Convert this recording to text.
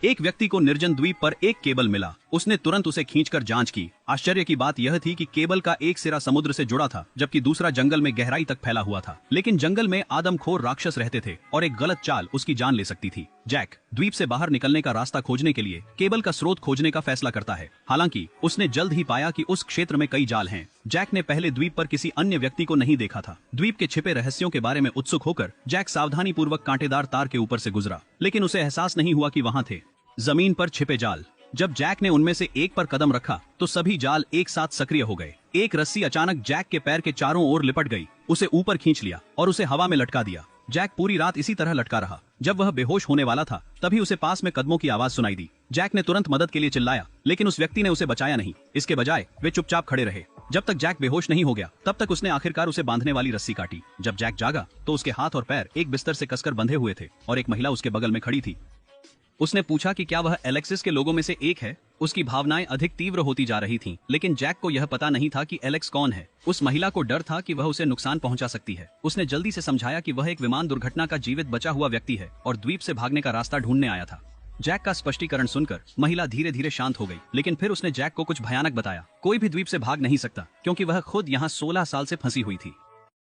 एक व्यक्ति को निर्जन द्वीप पर एक केबल मिला। उसने तुरंत उसे खींचकर जांच की। आश्चर्य की बात यह थी कि केबल का एक सिरा समुद्र से जुड़ा था, जबकि दूसरा जंगल में गहराई तक फैला हुआ था। लेकिन जंगल में आदमखोर राक्षस रहते थे और एक गलत चाल उसकी जान ले सकती थी। जैक द्वीप से बाहर निकलने का रास्ता खोजने के लिए केबल का स्रोत खोजने का फैसला करता है। हालांकि उसने जल्द ही पाया कि उस क्षेत्र में कई जाल हैं। जैक ने पहले द्वीप पर किसी अन्य व्यक्ति को नहीं देखा था। द्वीप के छिपे रहस्यों के बारे में उत्सुक होकर जैक सावधानी पूर्वक कांटेदार तार के ऊपर से गुजरा, लेकिन उसे एहसास नहीं हुआ कि वहां थे जमीन पर छिपे जाल। जब जैक ने उनमें से एक पर कदम रखा तो सभी जाल एक साथ सक्रिय हो गए। एक रस्सी अचानक जैक के पैर के चारों ओर लिपट गई, उसे ऊपर खींच लिया और उसे हवा में लटका दिया। जैक पूरी रात इसी तरह लटका रहा। जब वह बेहोश होने वाला था तभी उसे पास में कदमों की आवाज सुनाई दी। जैक ने तुरंत मदद के लिए चिल्लाया, लेकिन उस व्यक्ति ने उसे बचाया नहीं। इसके बजाय वे चुपचाप खड़े रहे। जब तक जैक बेहोश नहीं हो गया तब तक उसने आखिरकार उसे बांधने वाली रस्सी काटी। जब जैक जागा तो उसके हाथ और पैर एक बिस्तर से कसकर बंधे हुए थे और एक महिला उसके बगल में खड़ी थी। उसने पूछा कि क्या वह एलेक्सिस के लोगों में से एक है। उसकी भावनाएं अधिक तीव्र होती जा रही थीं, लेकिन जैक को यह पता नहीं था कि एलेक्स कौन है। उस महिला को डर था कि वह उसे नुकसान पहुंचा सकती है। उसने जल्दी से समझाया कि वह एक विमान दुर्घटना का जीवित बचा हुआ व्यक्ति है और द्वीप से भागने का रास्ता ढूंढने आया था। जैक का स्पष्टीकरण सुनकर महिला धीरे धीरे शांत हो गई, लेकिन फिर उसने जैक को कुछ भयानक बताया। कोई भी द्वीप से भाग नहीं सकता क्योंकि वह खुद यहाँ 16 साल से फंसी हुई थी।